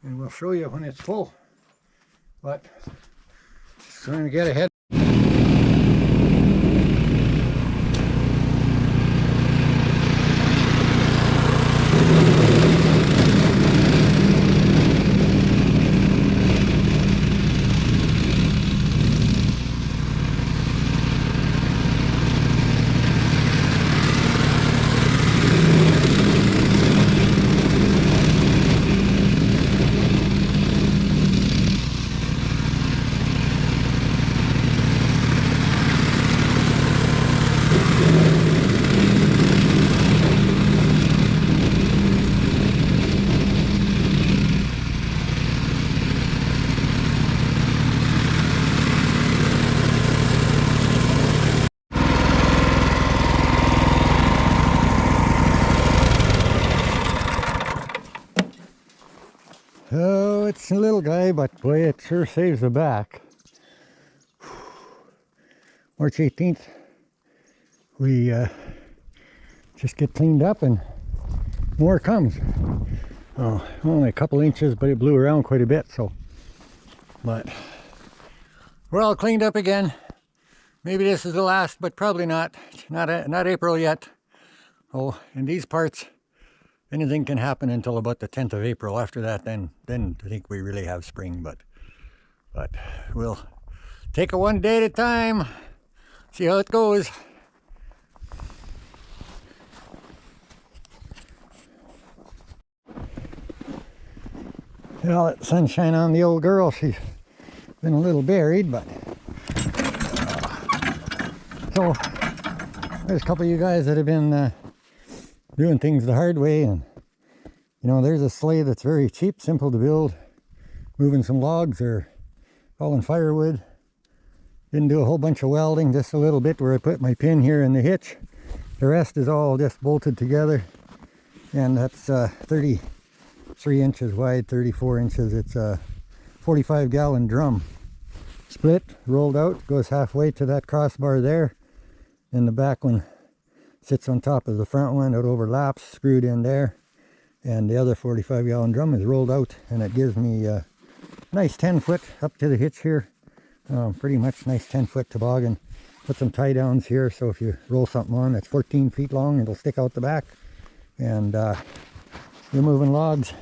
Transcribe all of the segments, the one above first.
and we'll show you when it's full. But just going to get ahead. Oh, it's a little guy, but boy, it sure saves the back. March 18th, we just get cleaned up and more comes. Oh, only a couple inches, but it blew around quite a bit, so. But we're all cleaned up again. Maybe this is the last, but probably not. Not April yet. Oh, in these parts, anything can happen until about the 10th of April. After that, then I think we really have spring. But we'll take it one day at a time. See how it goes. Well, that sunshine on the old girl. She's been a little buried, but so there's a couple of you guys that have been doing things the hard way, and you know, there's a sleigh that's very cheap, simple to build, moving some logs or hauling firewood. Didn't do a whole bunch of welding, just a little bit where I put my pin here in the hitch. The rest is all just bolted together, and that's 33 inches wide, 34 inches. It's a 45-gallon drum. Split, rolled out, goes halfway to that crossbar there, and the back one sits on top of the front one. It overlaps, screwed in there, and the other 45-gallon drum is rolled out, and it gives me a nice 10-foot up to the hitch here. Pretty much nice 10-foot toboggan. Put some tie downs here, so if you roll something on that's 14 feet long, it'll stick out the back. And you're moving logs,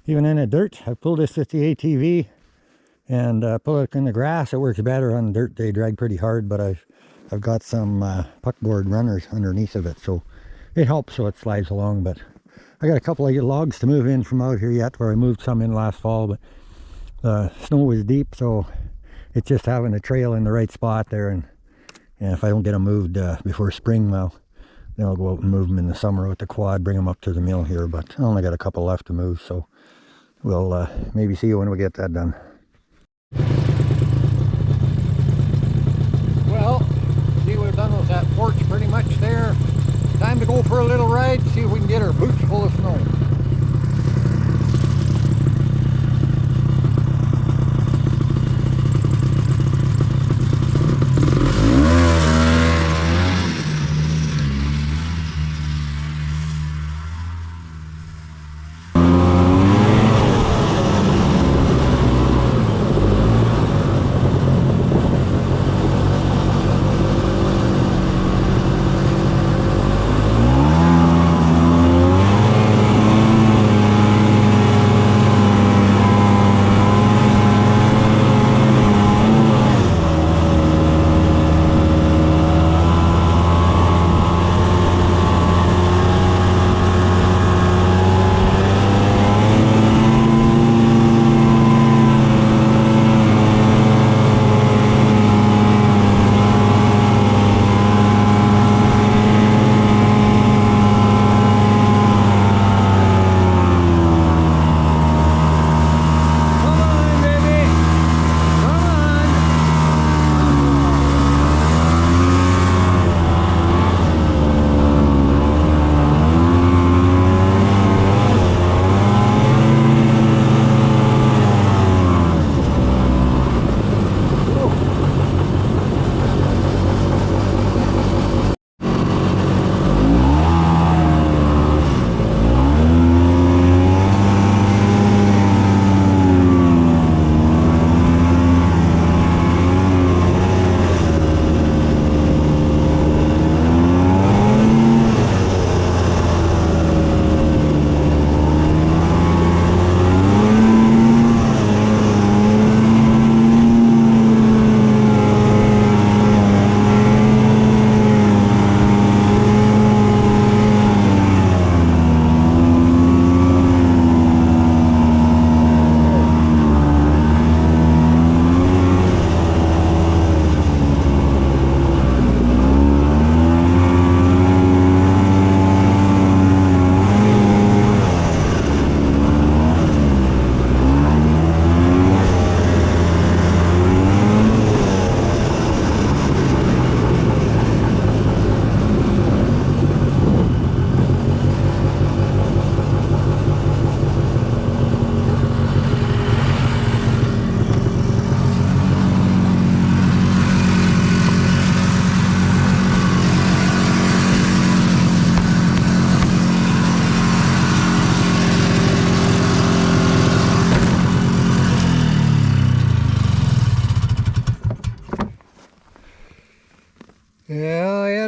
even in the dirt. I pulled this with the ATV and pull it in the grass. It works better on dirt. They drag pretty hard, but I've got some puckboard runners underneath of it, so it helps so it slides along. But I got a couple of logs to move in from out here yet, where I moved some in last fall, but the snow was deep, so it's just having a trail in the right spot there. And if I don't get them moved before spring, well, then I'll go out and move them in the summer with the quad, bring them up to the mill here. But I only got a couple left to move, so we'll maybe see you when we get that done. Well, see, we've done with that porch pretty much there. Time to go for a little ride, see if we can get our boots full of snow.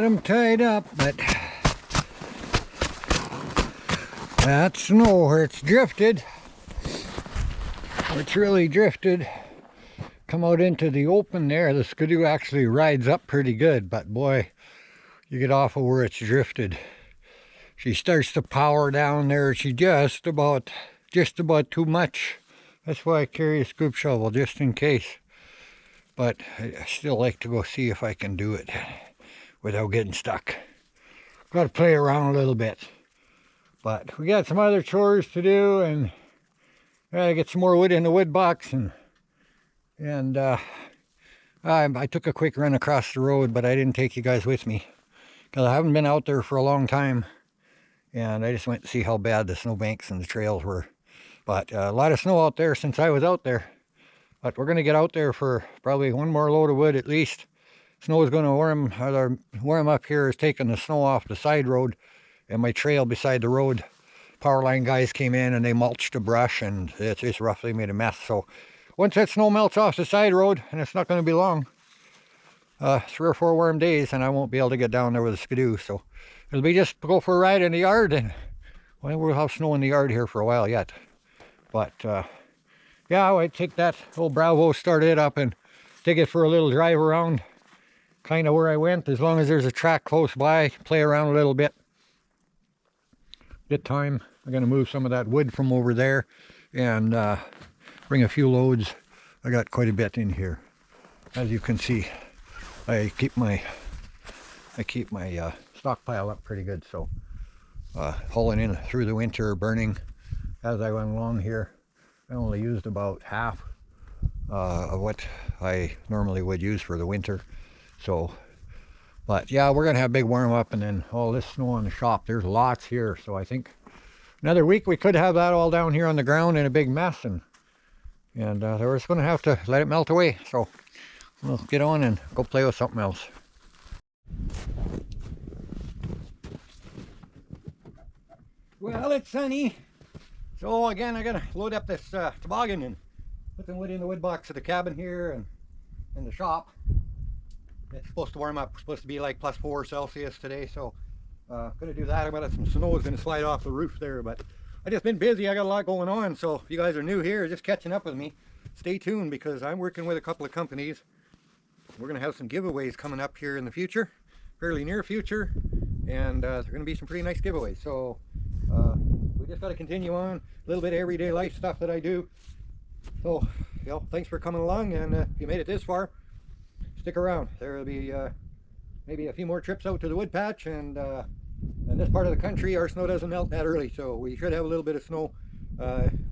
them tied up, but that snow where it's drifted, where it's really drifted, come out into the open there. The skidoo actually rides up pretty good, but boy, you get off of where it's drifted, she starts to power down there. She just about too much. That's why I carry a scoop shovel, just in case. But I still like to go see if I can do it without getting stuck. Got to play around a little bit. But we got some other chores to do, and gotta get some more wood in the wood box, and I took a quick run across the road, but I didn't take you guys with me because I haven't been out there for a long time, and I just went to see how bad the snowbanks and the trails were. But a lot of snow out there since I was out there. But we're going to get out there for probably one more load of wood at least. Snow is going to warm up here, is taking the snow off the side road, and my trail beside the road. Power line guys came in and they mulched the brush, and it's roughly made a mess. So once that snow melts off the side road, and it's not going to be long, 3 or 4 warm days, and I won't be able to get down there with a skidoo. So it'll be just go for a ride in the yard, and well, we'll have snow in the yard here for a while yet. But yeah, I take that old Bravo, start it up, and take it for a little drive around, kind of where I went. As long as there's a track close by, play around a little bit. Get time. I'm going to move some of that wood from over there and bring a few loads. I got quite a bit in here. As you can see, I keep my stockpile up pretty good. So hauling in through the winter, burning as I went along here. I only used about half of what I normally would use for the winter. So, but yeah, we're gonna have a big warm up, and then all this snow in the shop. There's lots here, so I think another week we could have that all down here on the ground in a big mess, and we're just gonna have to let it melt away. So we'll get on and go play with something else. Well, it's sunny, so again I gotta load up this toboggan and put some wood in the wood box of the cabin here and in the shop. It's supposed to warm up. It's supposed to be like +4 Celsius today, so gonna do that. I'm gonna have some snow is gonna slide off the roof there, but I just been busy. I got a lot going on, so if you guys are new here, just catching up with me, stay tuned, because I'm working with a couple of companies. We're gonna have some giveaways coming up here in the future, fairly near future, and they're gonna be some pretty nice giveaways. So we just got to continue on a little bit of everyday life stuff that I do. So, you know, thanks for coming along, and if you made it this far, stick around. There will be maybe a few more trips out to the wood patch, and in this part of the country our snow doesn't melt that early, so we should have a little bit of snow.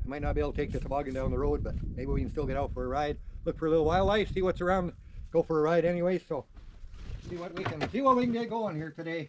Might not be able to take the toboggan down the road, but maybe we can still get out for a ride, look for a little wildlife, see what's around, go for a ride anyway. So see what we can get going here today.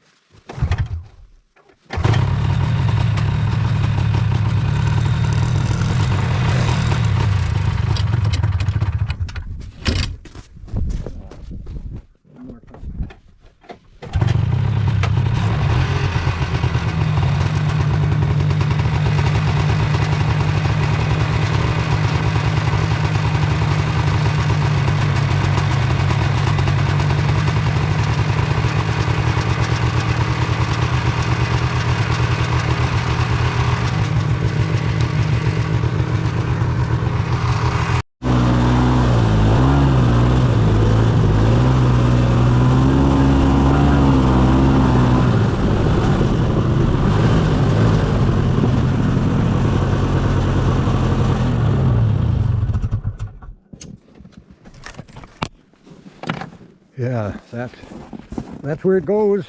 Yeah, that's where it goes.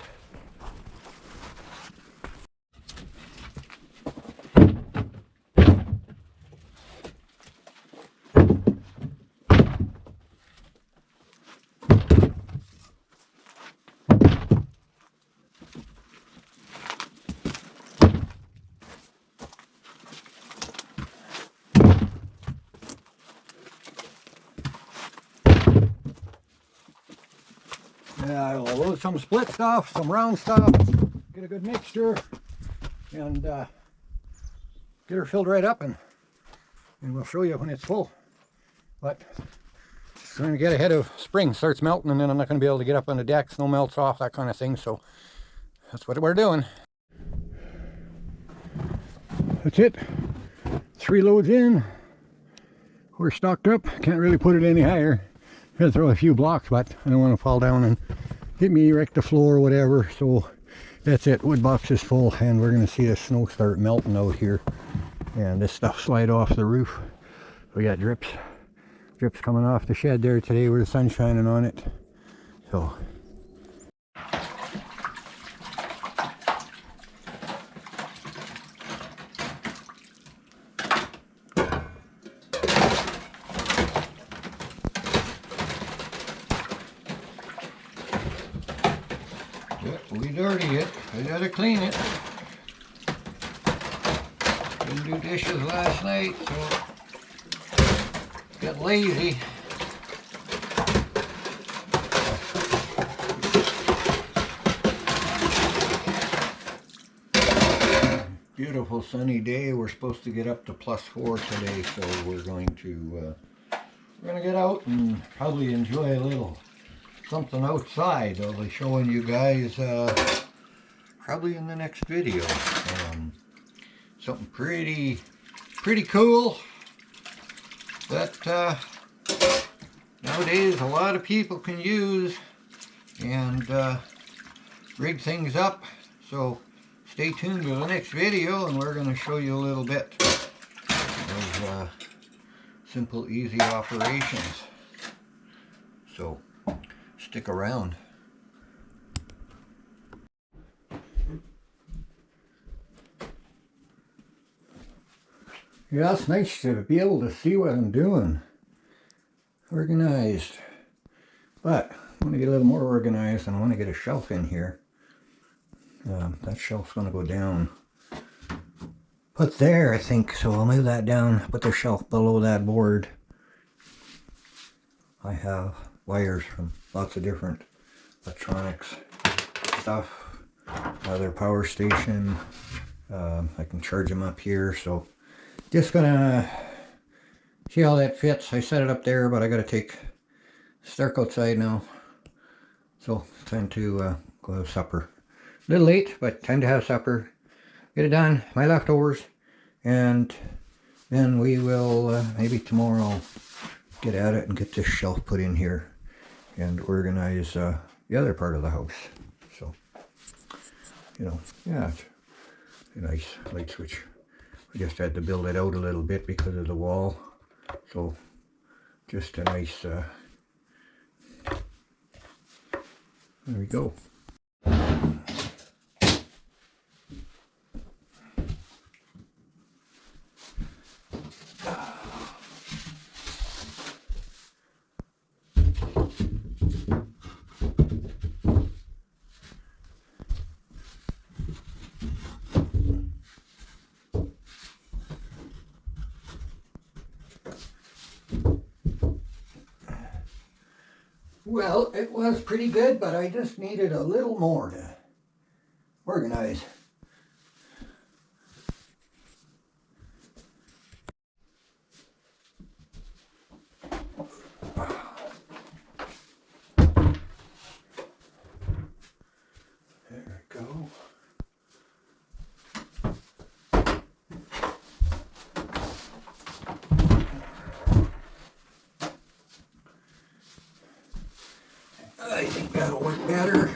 Yeah, I'll load some split stuff, some round stuff, get a good mixture, and get her filled right up, and we'll show you when it's full. But trying to get ahead of spring. Starts melting and then I'm not going to be able to get up on the deck. Snow melts off, that kind of thing. So that's what we're doing. That's it. 3 loads in. We're stocked up. Can't really put it any higher. I'm going to throw a few blocks, but I don't want to fall down and hit me, wreck the floor or whatever. So that's it. Wood box is full and we're going to see the snow start melting out here. And this stuff slide off the roof. We got drips coming off the shed there today where the sun's shining on it. So we dirty it. I gotta clean it. Didn't do dishes last night, so get lazy. Beautiful sunny day. We're supposed to get up to +4 today, so we're going to get out and probably enjoy a little something outside. I'll be showing you guys probably in the next video. Something pretty cool that nowadays a lot of people can use and rig things up. So stay tuned to the next video and we're going to show you a little bit of simple, easy operations. So stick around. Yeah, it's nice to be able to see what I'm doing. Organized. But I want to get a little more organized and I want to get a shelf in here. That shelf's going to go down. Put there, I think, so I'll move that down, put the shelf below that board. I have wires from lots of different electronics stuff. Another power station. I can charge them up here, so just gonna see how that fits. I set it up there, but I gotta start outside now. So it's time to go have supper. A little late, but time to have supper. Get it done, my leftovers, and then we will maybe tomorrow get at it and get this shelf put in here and organize the other part of the house. So, you know, yeah, it's a nice light switch. I just had to build it out a little bit because of the wall. So, just a nice, there we go. Well, it was pretty good, but I just needed a little more to organize. There we go. I think that'll work better.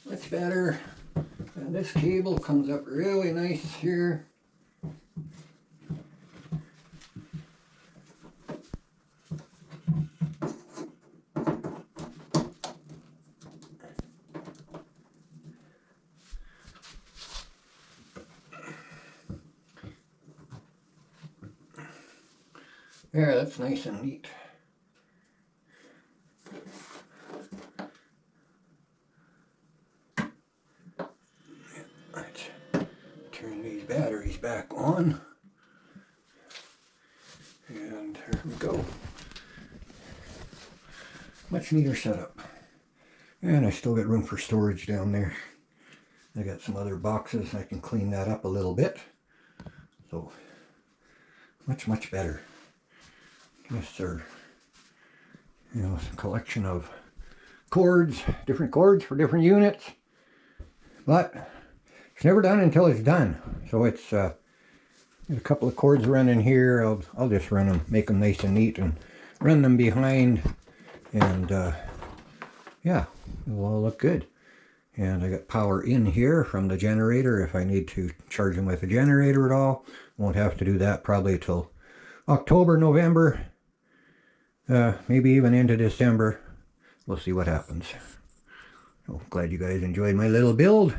Much better. And this cable comes up really nice here. There, that's nice and neat. Let's turn these batteries back on. And there we go. Much neater setup. And I still got room for storage down there. I got some other boxes. I can clean that up a little bit. So, much better. Yes, sir. You know, a collection of cords, different cords for different units. But it's never done until it's done. So it's there's a couple of cords running here. I'll just run them, make them nice and neat, and run them behind, and yeah, it'll all look good. And I got power in here from the generator if I need to charge them with a generator at all. Won't have to do that probably till October, November, maybe even into December. We'll see what happens. So glad you guys enjoyed my little build.